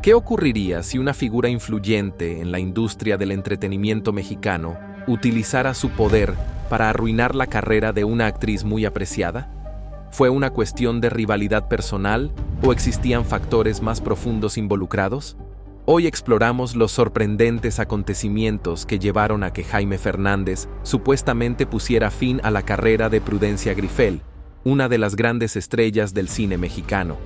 ¿Qué ocurriría si una figura influyente en la industria del entretenimiento mexicano utilizara su poder para arruinar la carrera de una actriz muy apreciada? ¿Fue una cuestión de rivalidad personal o existían factores más profundos involucrados? Hoy exploramos los sorprendentes acontecimientos que llevaron a que Jaime Fernández supuestamente pusiera fin a la carrera de Prudencia Grifel, una de las grandes estrellas del cine mexicano.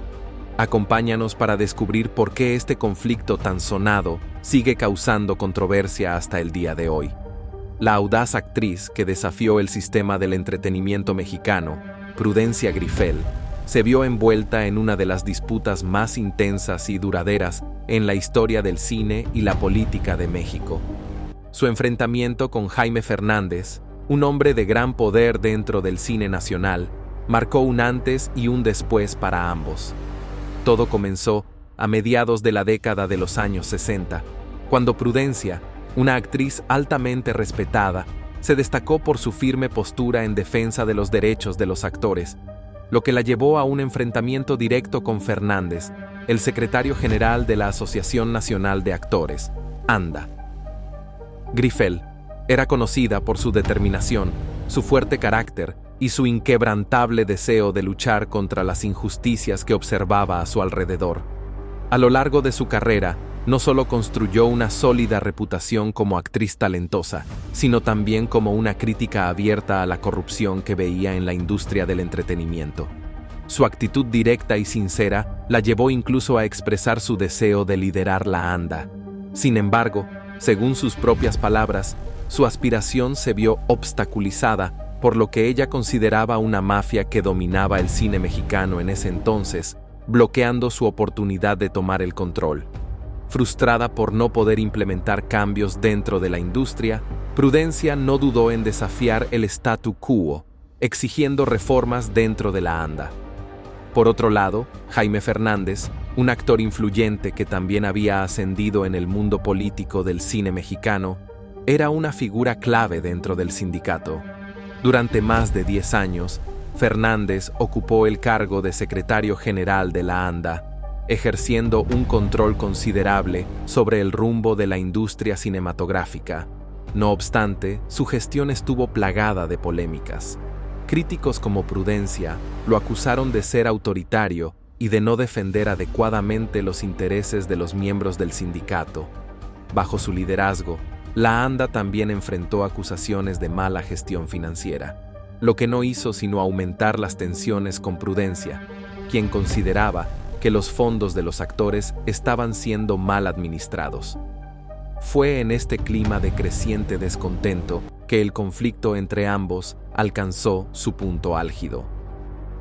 Acompáñanos para descubrir por qué este conflicto tan sonado sigue causando controversia hasta el día de hoy. La audaz actriz que desafió el sistema del entretenimiento mexicano, Prudencia Grifel, se vio envuelta en una de las disputas más intensas y duraderas en la historia del cine y la política de México. Su enfrentamiento con Jaime Fernández, un hombre de gran poder dentro del cine nacional, marcó un antes y un después para ambos. Todo comenzó a mediados de la década de los años 60, cuando Prudencia, una actriz altamente respetada, se destacó por su firme postura en defensa de los derechos de los actores, lo que la llevó a un enfrentamiento directo con Fernández, el secretario general de la Asociación Nacional de Actores, ANDA. Grifel era conocida por su determinación, su fuerte carácter y su inquebrantable deseo de luchar contra las injusticias que observaba a su alrededor. A lo largo de su carrera, no solo construyó una sólida reputación como actriz talentosa, sino también como una crítica abierta a la corrupción que veía en la industria del entretenimiento. Su actitud directa y sincera la llevó incluso a expresar su deseo de liderar la ANDA. Sin embargo, según sus propias palabras, su aspiración se vio obstaculizada por lo que ella consideraba una mafia que dominaba el cine mexicano en ese entonces, bloqueando su oportunidad de tomar el control. Frustrada por no poder implementar cambios dentro de la industria, Prudencia no dudó en desafiar el statu quo, exigiendo reformas dentro de la ANDA. Por otro lado, Jaime Fernández, un actor influyente que también había ascendido en el mundo político del cine mexicano, era una figura clave dentro del sindicato. Durante más de 10 años, Fernández ocupó el cargo de secretario general de la ANDA, ejerciendo un control considerable sobre el rumbo de la industria cinematográfica. No obstante, su gestión estuvo plagada de polémicas. Críticos como Prudencia lo acusaron de ser autoritario y de no defender adecuadamente los intereses de los miembros del sindicato. Bajo su liderazgo, la ANDA también enfrentó acusaciones de mala gestión financiera, lo que no hizo sino aumentar las tensiones con Prudencia, quien consideraba que los fondos de los actores estaban siendo mal administrados. Fue en este clima de creciente descontento que el conflicto entre ambos alcanzó su punto álgido.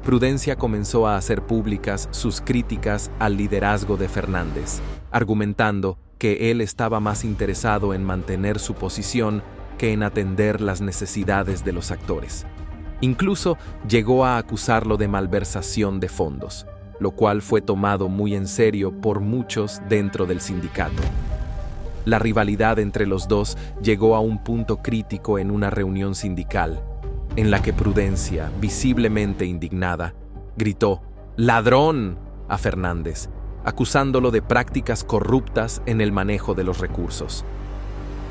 Prudencia comenzó a hacer públicas sus críticas al liderazgo de Fernández, argumentando que él estaba más interesado en mantener su posición que en atender las necesidades de los actores. Incluso llegó a acusarlo de malversación de fondos, lo cual fue tomado muy en serio por muchos dentro del sindicato. La rivalidad entre los dos llegó a un punto crítico en una reunión sindical, en la que Prudencia, visiblemente indignada, gritó «¡Ladrón!» a Fernández, acusándolo de prácticas corruptas en el manejo de los recursos.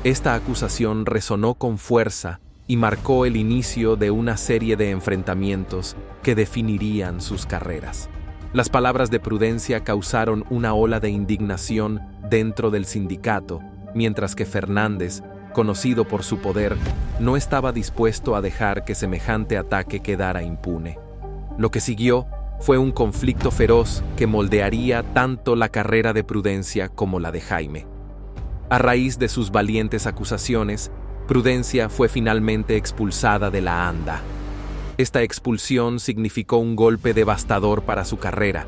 Esta acusación resonó con fuerza y marcó el inicio de una serie de enfrentamientos que definirían sus carreras. Las palabras de Prudencia causaron una ola de indignación dentro del sindicato, mientras que Fernández, conocido por su poder, no estaba dispuesto a dejar que semejante ataque quedara impune. Lo que siguió fue un conflicto feroz que moldearía tanto la carrera de Prudencia como la de Jaime. A raíz de sus valientes acusaciones, Prudencia fue finalmente expulsada de la ANDA. Esta expulsión significó un golpe devastador para su carrera,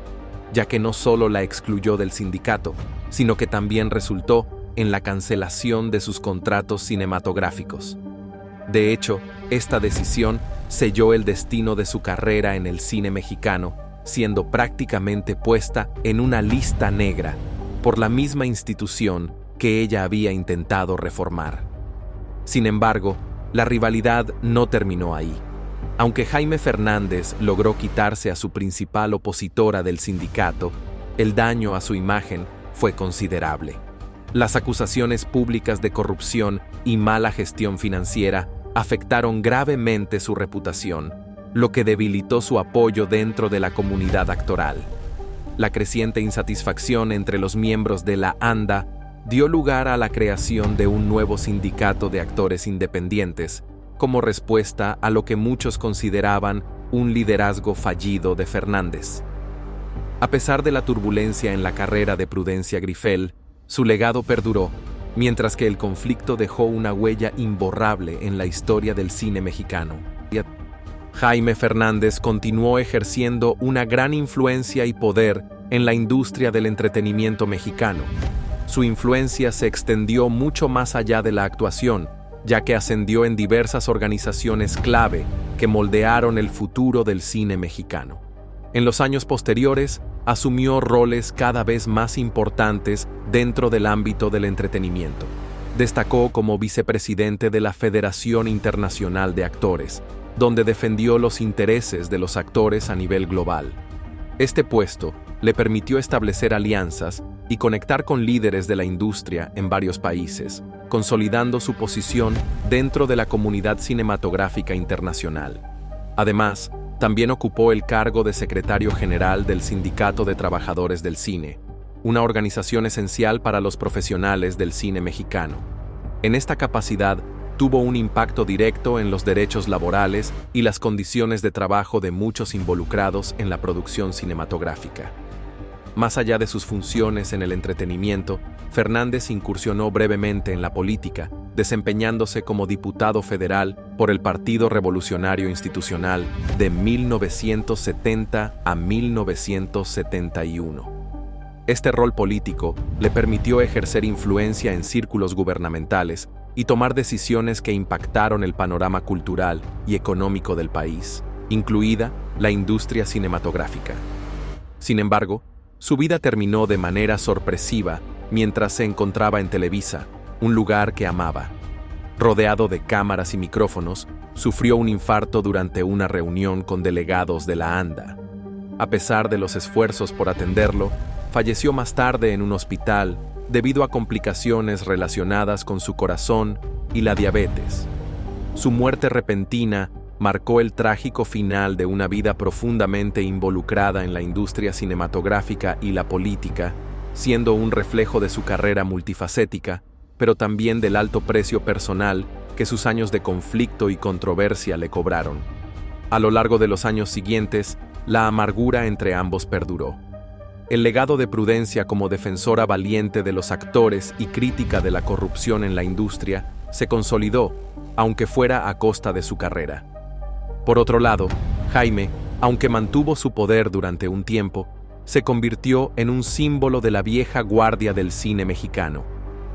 ya que no solo la excluyó del sindicato, sino que también resultó en la cancelación de sus contratos cinematográficos. De hecho, esta decisión selló el destino de su carrera en el cine mexicano, siendo prácticamente puesta en una lista negra por la misma institución que ella había intentado reformar. Sin embargo, la rivalidad no terminó ahí. Aunque Jaime Fernández logró quitarse a su principal opositora del sindicato, el daño a su imagen fue considerable. Las acusaciones públicas de corrupción y mala gestión financiera afectaron gravemente su reputación, lo que debilitó su apoyo dentro de la comunidad actoral. La creciente insatisfacción entre los miembros de la ANDA dio lugar a la creación de un nuevo sindicato de actores independientes, como respuesta a lo que muchos consideraban un liderazgo fallido de Fernández. A pesar de la turbulencia en la carrera de Prudencia Grifel, su legado perduró, mientras que el conflicto dejó una huella imborrable en la historia del cine mexicano. Jaime Fernández continuó ejerciendo una gran influencia y poder en la industria del entretenimiento mexicano. Su influencia se extendió mucho más allá de la actuación, ya que ascendió en diversas organizaciones clave que moldearon el futuro del cine mexicano. En los años posteriores, asumió roles cada vez más importantes dentro del ámbito del entretenimiento. Destacó como vicepresidente de la Federación Internacional de Actores, donde defendió los intereses de los actores a nivel global. Este puesto le permitió establecer alianzas y conectar con líderes de la industria en varios países, consolidando su posición dentro de la comunidad cinematográfica internacional. Además, también ocupó el cargo de secretario general del Sindicato de Trabajadores del Cine, una organización esencial para los profesionales del cine mexicano. En esta capacidad, tuvo un impacto directo en los derechos laborales y las condiciones de trabajo de muchos involucrados en la producción cinematográfica. Más allá de sus funciones en el entretenimiento, Fernández incursionó brevemente en la política, desempeñándose como diputado federal por el Partido Revolucionario Institucional de 1970 a 1971. Este rol político le permitió ejercer influencia en círculos gubernamentales y tomar decisiones que impactaron el panorama cultural y económico del país, incluida la industria cinematográfica. Sin embargo, su vida terminó de manera sorpresiva mientras se encontraba en Televisa, un lugar que amaba. Rodeado de cámaras y micrófonos, sufrió un infarto durante una reunión con delegados de la ANDA. A pesar de los esfuerzos por atenderlo, falleció más tarde en un hospital debido a complicaciones relacionadas con su corazón y la diabetes. Su muerte repentina marcó el trágico final de una vida profundamente involucrada en la industria cinematográfica y la política, siendo un reflejo de su carrera multifacética, pero también del alto precio personal que sus años de conflicto y controversia le cobraron. A lo largo de los años siguientes, la amargura entre ambos perduró. El legado de Prudencia como defensora valiente de los actores y crítica de la corrupción en la industria se consolidó, aunque fuera a costa de su carrera. Por otro lado, Jaime, aunque mantuvo su poder durante un tiempo, se convirtió en un símbolo de la vieja guardia del cine mexicano,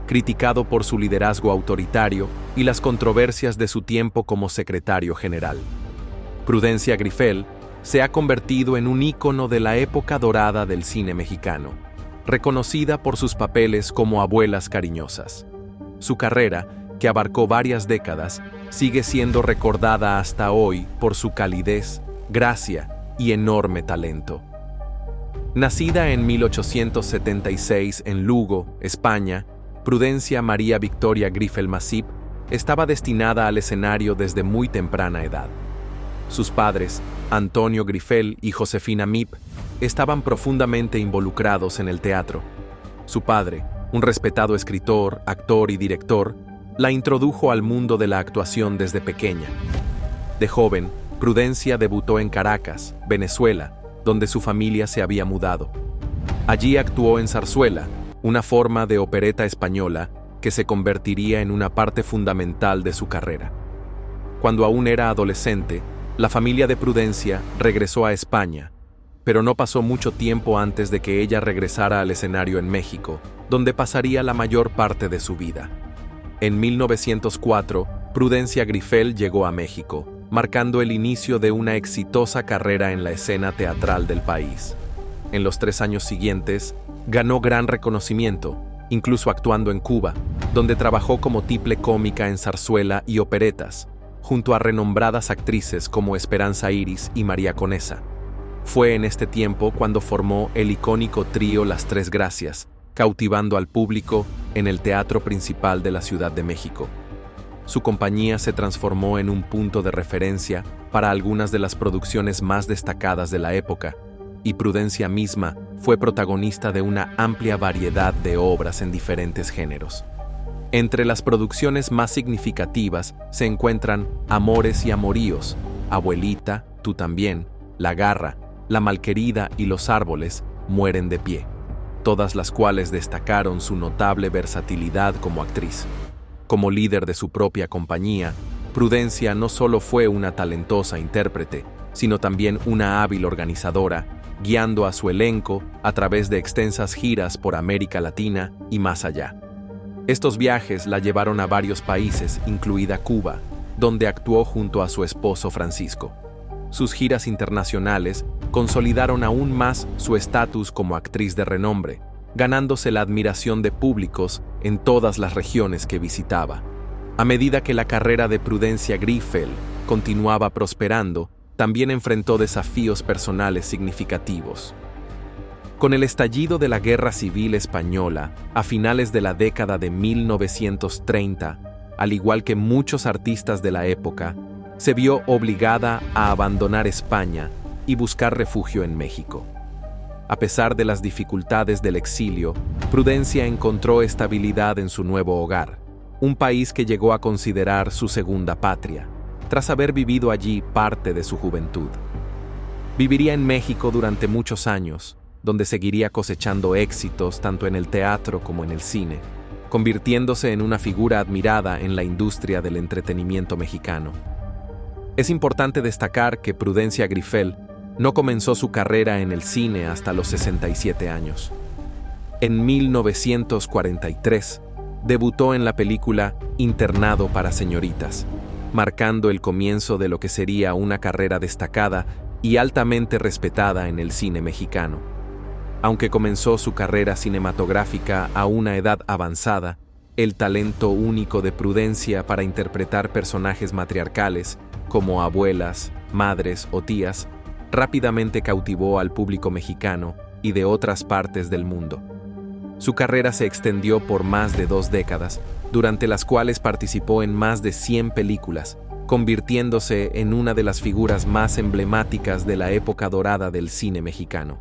criticado por su liderazgo autoritario y las controversias de su tiempo como secretario general. Prudencia Grifel se ha convertido en un ícono de la época dorada del cine mexicano, reconocida por sus papeles como abuelas cariñosas. Su carrera, que abarcó varias décadas, sigue siendo recordada hasta hoy por su calidez, gracia y enorme talento. Nacida en 1876 en Lugo, España, Prudencia María Victoria Grifel Masip estaba destinada al escenario desde muy temprana edad. Sus padres, Antonio Grifel y Josefina Mip, estaban profundamente involucrados en el teatro. Su padre, un respetado escritor, actor y director, la introdujo al mundo de la actuación desde pequeña. De joven, Prudencia debutó en Caracas, Venezuela, donde su familia se había mudado. Allí actuó en zarzuela, una forma de opereta española que se convertiría en una parte fundamental de su carrera. Cuando aún era adolescente, la familia de Prudencia regresó a España, pero no pasó mucho tiempo antes de que ella regresara al escenario en México, donde pasaría la mayor parte de su vida. En 1904, Prudencia Grifel llegó a México, marcando el inicio de una exitosa carrera en la escena teatral del país. En los 3 años siguientes, ganó gran reconocimiento, incluso actuando en Cuba, donde trabajó como tiple cómica en zarzuela y operetas, junto a renombradas actrices como Esperanza Iris y María Conesa. Fue en este tiempo cuando formó el icónico trío Las Tres Gracias, cautivando al público en el Teatro Principal de la Ciudad de México. Su compañía se transformó en un punto de referencia para algunas de las producciones más destacadas de la época, y Prudencia misma fue protagonista de una amplia variedad de obras en diferentes géneros. Entre las producciones más significativas se encuentran Amores y Amoríos, Abuelita, Tú también, La Garra, La Malquerida y Los árboles mueren de pie, todas las cuales destacaron su notable versatilidad como actriz. Como líder de su propia compañía, Prudencia no solo fue una talentosa intérprete, sino también una hábil organizadora, guiando a su elenco a través de extensas giras por América Latina y más allá. Estos viajes la llevaron a varios países, incluida Cuba, donde actuó junto a su esposo Francisco. Sus giras internacionales consolidaron aún más su estatus como actriz de renombre, ganándose la admiración de públicos en todas las regiones que visitaba. A medida que la carrera de Prudencia Griffel continuaba prosperando, también enfrentó desafíos personales significativos. Con el estallido de la Guerra Civil Española a finales de la década de 1930, al igual que muchos artistas de la época, se vio obligada a abandonar España y buscar refugio en México. A pesar de las dificultades del exilio, Prudencia encontró estabilidad en su nuevo hogar, un país que llegó a considerar su segunda patria, tras haber vivido allí parte de su juventud. Viviría en México durante muchos años, donde seguiría cosechando éxitos tanto en el teatro como en el cine, convirtiéndose en una figura admirada en la industria del entretenimiento mexicano. Es importante destacar que Prudencia Griffel no comenzó su carrera en el cine hasta los 67 años. En 1943, debutó en la película Internado para señoritas, marcando el comienzo de lo que sería una carrera destacada y altamente respetada en el cine mexicano. Aunque comenzó su carrera cinematográfica a una edad avanzada, el talento único de Prudencia para interpretar personajes matriarcales, como abuelas, madres o tías, rápidamente cautivó al público mexicano y de otras partes del mundo. Su carrera se extendió por más de 2 décadas, durante las cuales participó en más de 100 películas, convirtiéndose en una de las figuras más emblemáticas de la época dorada del cine mexicano.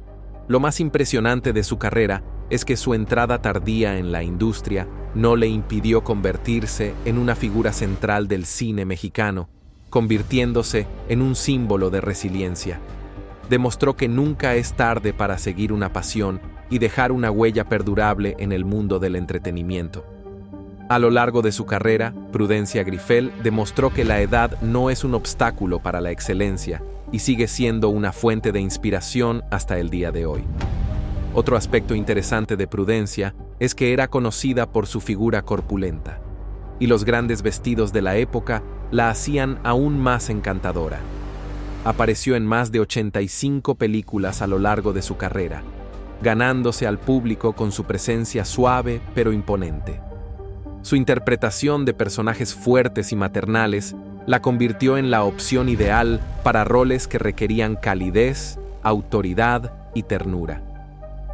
Lo más impresionante de su carrera es que su entrada tardía en la industria no le impidió convertirse en una figura central del cine mexicano, convirtiéndose en un símbolo de resiliencia. Demostró que nunca es tarde para seguir una pasión y dejar una huella perdurable en el mundo del entretenimiento. A lo largo de su carrera, Prudencia Griffel demostró que la edad no es un obstáculo para la excelencia y sigue siendo una fuente de inspiración hasta el día de hoy. Otro aspecto interesante de Prudencia es que era conocida por su figura corpulenta, y los grandes vestidos de la época la hacían aún más encantadora. Apareció en más de 85 películas a lo largo de su carrera, ganándose al público con su presencia suave pero imponente. Su interpretación de personajes fuertes y maternales la convirtió en la opción ideal para roles que requerían calidez, autoridad y ternura.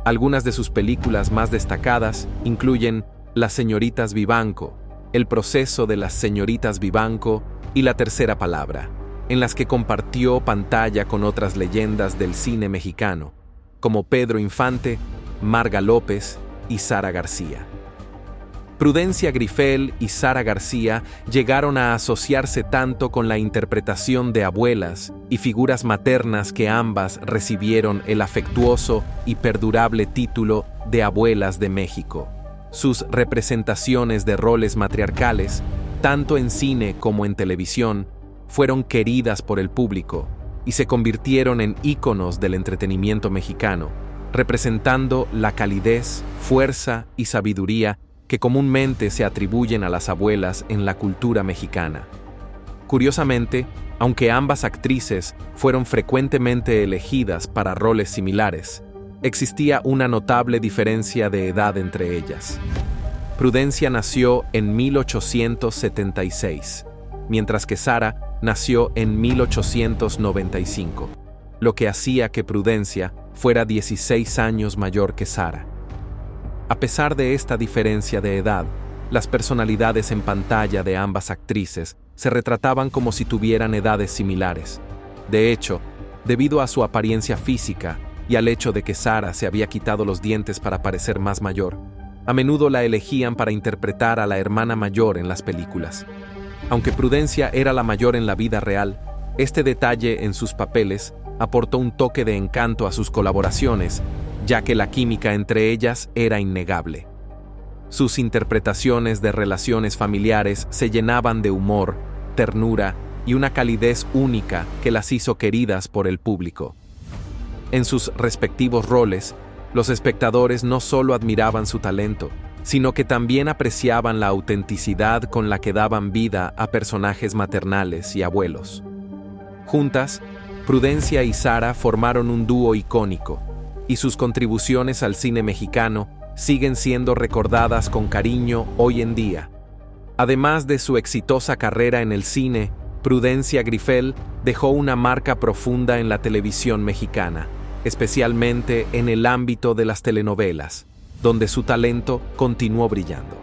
Algunas de sus películas más destacadas incluyen Las señoritas Vivanco, El proceso de las señoritas Vivanco y La tercera palabra, en las que compartió pantalla con otras leyendas del cine mexicano, como Pedro Infante, Marga López y Sara García. Prudencia Griffel y Sara García llegaron a asociarse tanto con la interpretación de abuelas y figuras maternas que ambas recibieron el afectuoso y perdurable título de Abuelas de México. Sus representaciones de roles matriarcales, tanto en cine como en televisión, fueron queridas por el público y se convirtieron en íconos del entretenimiento mexicano, representando la calidez, fuerza y sabiduría que comúnmente se atribuyen a las abuelas en la cultura mexicana. Curiosamente, aunque ambas actrices fueron frecuentemente elegidas para roles similares, existía una notable diferencia de edad entre ellas. Prudencia nació en 1876, mientras que Sara nació en 1895, lo que hacía que Prudencia fuera 16 años mayor que Sara. A pesar de esta diferencia de edad, las personalidades en pantalla de ambas actrices se retrataban como si tuvieran edades similares. De hecho, debido a su apariencia física y al hecho de que Sara se había quitado los dientes para parecer más mayor, a menudo la elegían para interpretar a la hermana mayor en las películas. Aunque Prudencia era la mayor en la vida real, este detalle en sus papeles aportó un toque de encanto a sus colaboraciones, ya que la química entre ellas era innegable. Sus interpretaciones de relaciones familiares se llenaban de humor, ternura y una calidez única que las hizo queridas por el público. En sus respectivos roles, los espectadores no solo admiraban su talento, sino que también apreciaban la autenticidad con la que daban vida a personajes maternales y abuelos. Juntas, Prudencia y Sara formaron un dúo icónico, y sus contribuciones al cine mexicano siguen siendo recordadas con cariño hoy en día. Además de su exitosa carrera en el cine, Prudencia Grifel dejó una marca profunda en la televisión mexicana, especialmente en el ámbito de las telenovelas, donde su talento continuó brillando.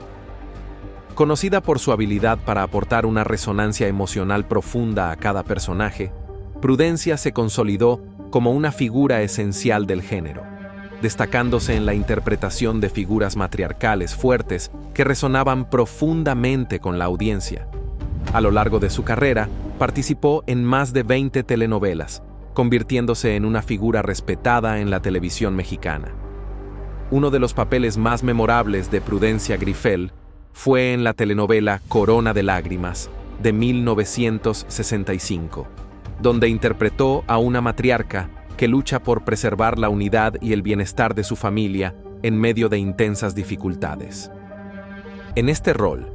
Conocida por su habilidad para aportar una resonancia emocional profunda a cada personaje, Prudencia se consolidó como una figura esencial del género, destacándose en la interpretación de figuras matriarcales fuertes que resonaban profundamente con la audiencia. A lo largo de su carrera, participó en más de 20 telenovelas, convirtiéndose en una figura respetada en la televisión mexicana. Uno de los papeles más memorables de Prudencia Grifel fue en la telenovela Corona de Lágrimas, de 1965, donde interpretó a una matriarca que lucha por preservar la unidad y el bienestar de su familia en medio de intensas dificultades. En este rol,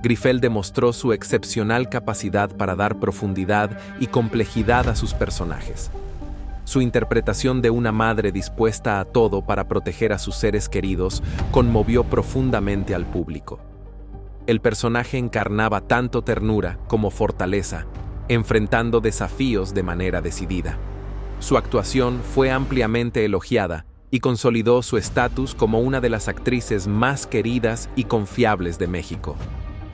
Grifel demostró su excepcional capacidad para dar profundidad y complejidad a sus personajes. Su interpretación de una madre dispuesta a todo para proteger a sus seres queridos conmovió profundamente al público. El personaje encarnaba tanto ternura como fortaleza, enfrentando desafíos de manera decidida. Su actuación fue ampliamente elogiada y consolidó su estatus como una de las actrices más queridas y confiables de México.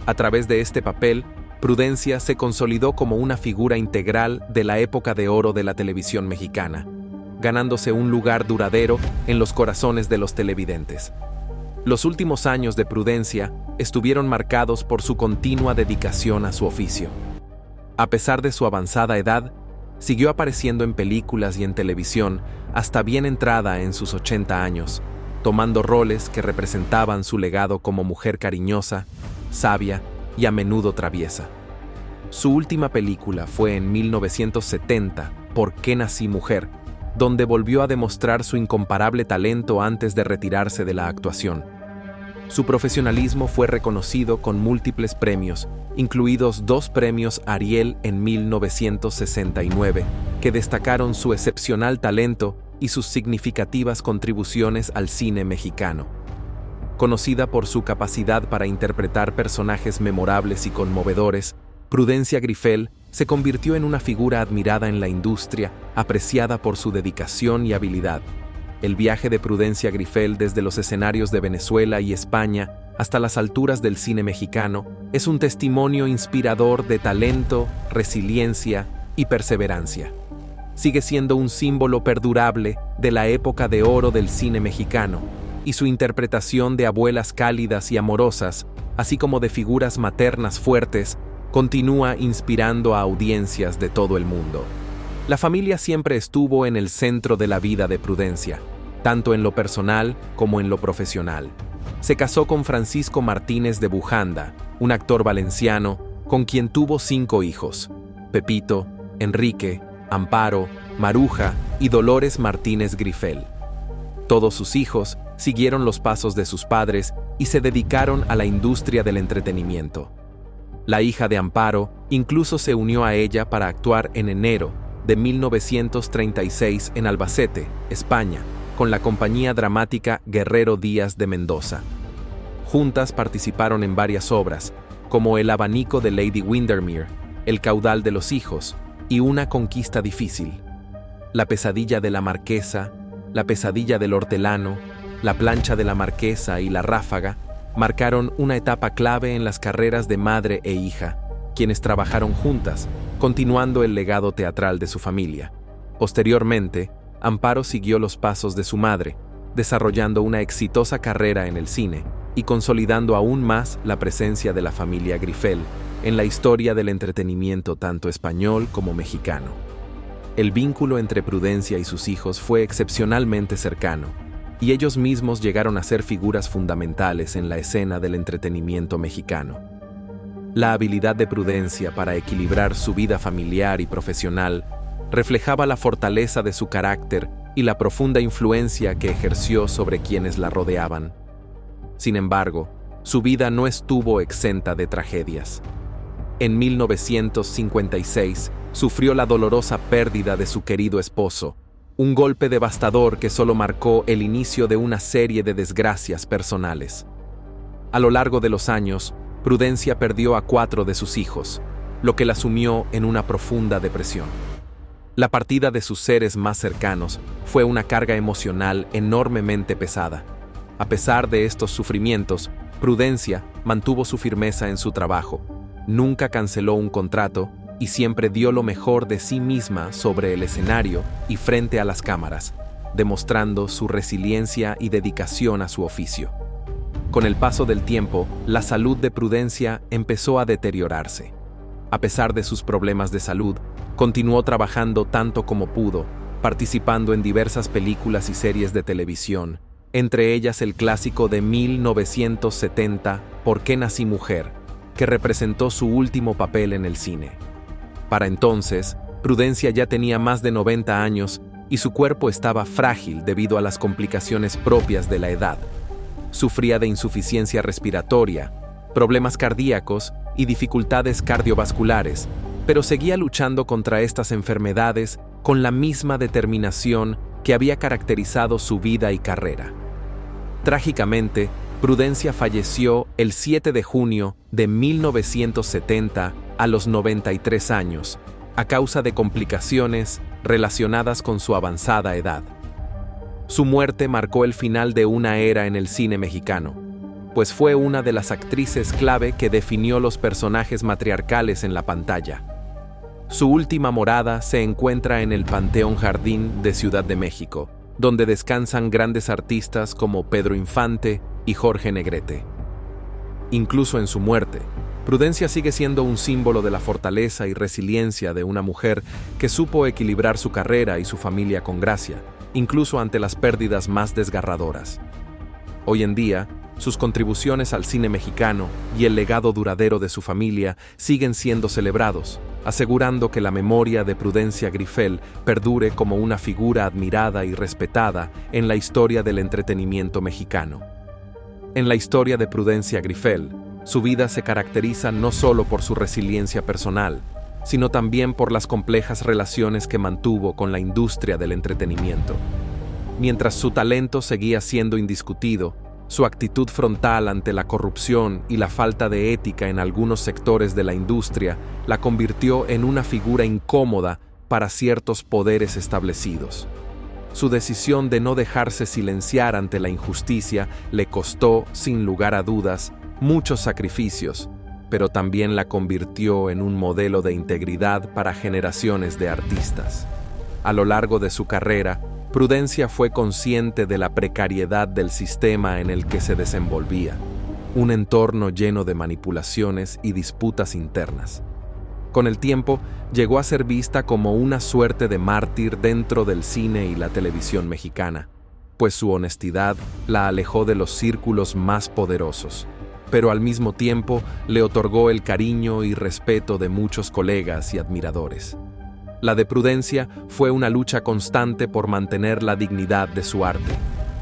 A través de este papel, Prudencia se consolidó como una figura integral de la época de oro de la televisión mexicana, ganándose un lugar duradero en los corazones de los televidentes. Los últimos años de Prudencia estuvieron marcados por su continua dedicación a su oficio. A pesar de su avanzada edad, siguió apareciendo en películas y en televisión hasta bien entrada en sus 80 años, tomando roles que representaban su legado como mujer cariñosa, sabia y a menudo traviesa. Su última película fue en 1970, ¿Por qué nací mujer?, donde volvió a demostrar su incomparable talento antes de retirarse de la actuación. Su profesionalismo fue reconocido con múltiples premios, incluidos 2 premios Ariel en 1969, que destacaron su excepcional talento y sus significativas contribuciones al cine mexicano. Conocida por su capacidad para interpretar personajes memorables y conmovedores, Prudencia Grifel se convirtió en una figura admirada en la industria, apreciada por su dedicación y habilidad. El viaje de Prudencia Grifel desde los escenarios de Venezuela y España hasta las alturas del cine mexicano es un testimonio inspirador de talento, resiliencia y perseverancia. Sigue siendo un símbolo perdurable de la época de oro del cine mexicano, y su interpretación de abuelas cálidas y amorosas, así como de figuras maternas fuertes, continúa inspirando a audiencias de todo el mundo. La familia siempre estuvo en el centro de la vida de Prudencia, tanto en lo personal como en lo profesional. Se casó con Francisco Martínez de Bujanda, un actor valenciano, con quien tuvo 5 hijos: Pepito, Enrique, Amparo, Maruja y Dolores Martínez Grifel. Todos sus hijos siguieron los pasos de sus padres y se dedicaron a la industria del entretenimiento. La hija de Amparo incluso se unió a ella para actuar en enero de 1936 en Albacete, España, con la compañía dramática Guerrero Díaz de Mendoza. Juntas participaron en varias obras, como El abanico de Lady Windermere, El caudal de los hijos y Una conquista difícil. La pesadilla de la marquesa, La pesadilla del hortelano, La plancha de la Marquesa y la Ráfaga marcaron una etapa clave en las carreras de madre e hija, quienes trabajaron juntas, continuando el legado teatral de su familia. Posteriormente, Amparo siguió los pasos de su madre, desarrollando una exitosa carrera en el cine y consolidando aún más la presencia de la familia Grifel en la historia del entretenimiento tanto español como mexicano. El vínculo entre Prudencia y sus hijos fue excepcionalmente cercano, y ellos mismos llegaron a ser figuras fundamentales en la escena del entretenimiento mexicano. La habilidad de Prudencia para equilibrar su vida familiar y profesional reflejaba la fortaleza de su carácter y la profunda influencia que ejerció sobre quienes la rodeaban. Sin embargo, su vida no estuvo exenta de tragedias. En 1956, sufrió la dolorosa pérdida de su querido esposo, un golpe devastador que solo marcó el inicio de una serie de desgracias personales. A lo largo de los años, Prudencia perdió a 4 de sus hijos, lo que la sumió en una profunda depresión. La partida de sus seres más cercanos fue una carga emocional enormemente pesada. A pesar de estos sufrimientos, Prudencia mantuvo su firmeza en su trabajo, nunca canceló un contrato y siempre dio lo mejor de sí misma sobre el escenario y frente a las cámaras, demostrando su resiliencia y dedicación a su oficio. Con el paso del tiempo, la salud de Prudencia empezó a deteriorarse. A pesar de sus problemas de salud, continuó trabajando tanto como pudo, participando en diversas películas y series de televisión, entre ellas el clásico de 1970, ¿Por qué nací mujer?, que representó su último papel en el cine. Para entonces, Prudencia ya tenía más de 90 años y su cuerpo estaba frágil debido a las complicaciones propias de la edad. Sufría de insuficiencia respiratoria, problemas cardíacos y dificultades cardiovasculares, pero seguía luchando contra estas enfermedades con la misma determinación que había caracterizado su vida y carrera. Trágicamente, Prudencia falleció el 7 de junio de 1970 a los 93 años, a causa de complicaciones relacionadas con su avanzada edad. Su muerte marcó el final de una era en el cine mexicano, pues fue una de las actrices clave que definió los personajes matriarcales en la pantalla. Su última morada se encuentra en el Panteón Jardín de Ciudad de México, donde descansan grandes artistas como Pedro Infante y Jorge Negrete. Incluso en su muerte, Prudencia sigue siendo un símbolo de la fortaleza y resiliencia de una mujer que supo equilibrar su carrera y su familia con gracia, incluso ante las pérdidas más desgarradoras. Hoy en día, sus contribuciones al cine mexicano y el legado duradero de su familia siguen siendo celebrados, asegurando que la memoria de Prudencia Grifel perdure como una figura admirada y respetada en la historia del entretenimiento mexicano. En la historia de Prudencia Grifel, su vida se caracteriza no solo por su resiliencia personal, sino también por las complejas relaciones que mantuvo con la industria del entretenimiento. Mientras su talento seguía siendo indiscutido, su actitud frontal ante la corrupción y la falta de ética en algunos sectores de la industria la convirtió en una figura incómoda para ciertos poderes establecidos. Su decisión de no dejarse silenciar ante la injusticia le costó, sin lugar a dudas, muchos sacrificios, pero también la convirtió en un modelo de integridad para generaciones de artistas. A lo largo de su carrera, Prudencia fue consciente de la precariedad del sistema en el que se desenvolvía, un entorno lleno de manipulaciones y disputas internas. Con el tiempo, llegó a ser vista como una suerte de mártir dentro del cine y la televisión mexicana, pues su honestidad la alejó de los círculos más poderosos, pero al mismo tiempo le otorgó el cariño y respeto de muchos colegas y admiradores. La de Prudencia fue una lucha constante por mantener la dignidad de su arte,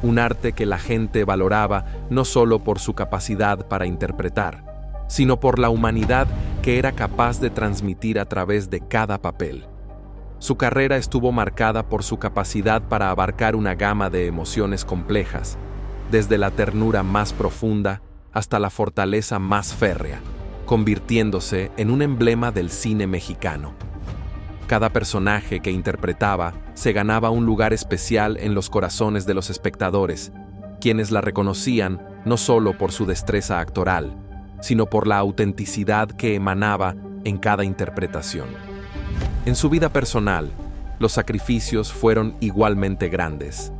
un arte que la gente valoraba no solo por su capacidad para interpretar, sino por la humanidad que era capaz de transmitir a través de cada papel. Su carrera estuvo marcada por su capacidad para abarcar una gama de emociones complejas, desde la ternura más profunda hasta la fortaleza más férrea, convirtiéndose en un emblema del cine mexicano. Cada personaje que interpretaba se ganaba un lugar especial en los corazones de los espectadores, quienes la reconocían no solo por su destreza actoral, sino por la autenticidad que emanaba en cada interpretación. En su vida personal, los sacrificios fueron igualmente grandes.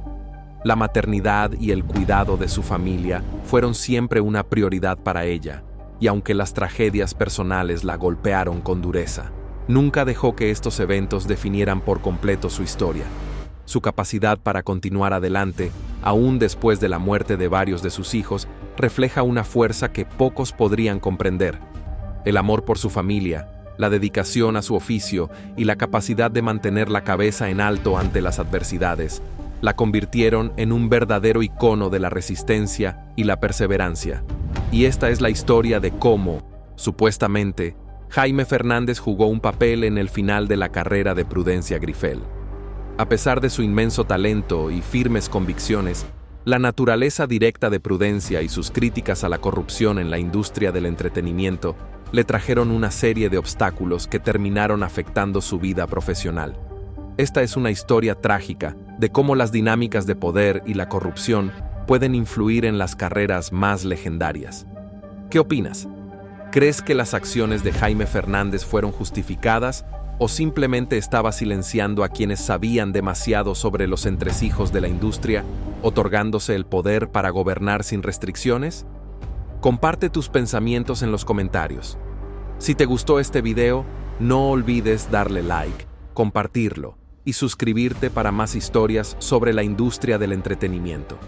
La maternidad y el cuidado de su familia fueron siempre una prioridad para ella, y aunque las tragedias personales la golpearon con dureza, nunca dejó que estos eventos definieran por completo su historia. Su capacidad para continuar adelante, aún después de la muerte de varios de sus hijos, refleja una fuerza que pocos podrían comprender. El amor por su familia, la dedicación a su oficio y la capacidad de mantener la cabeza en alto ante las adversidades, la convirtieron en un verdadero icono de la resistencia y la perseverancia. Y esta es la historia de cómo, supuestamente, Jaime Fernández jugó un papel en el final de la carrera de Prudencia Grifel. A pesar de su inmenso talento y firmes convicciones, la naturaleza directa de Prudencia y sus críticas a la corrupción en la industria del entretenimiento le trajeron una serie de obstáculos que terminaron afectando su vida profesional. Esta es una historia trágica de cómo las dinámicas de poder y la corrupción pueden influir en las carreras más legendarias. ¿Qué opinas? ¿Crees que las acciones de Jaime Fernández fueron justificadas o simplemente estaba silenciando a quienes sabían demasiado sobre los entresijos de la industria, otorgándose el poder para gobernar sin restricciones? Comparte tus pensamientos en los comentarios. Si te gustó este video, no olvides darle like, compartirlo y suscribirte para más historias sobre la industria del entretenimiento.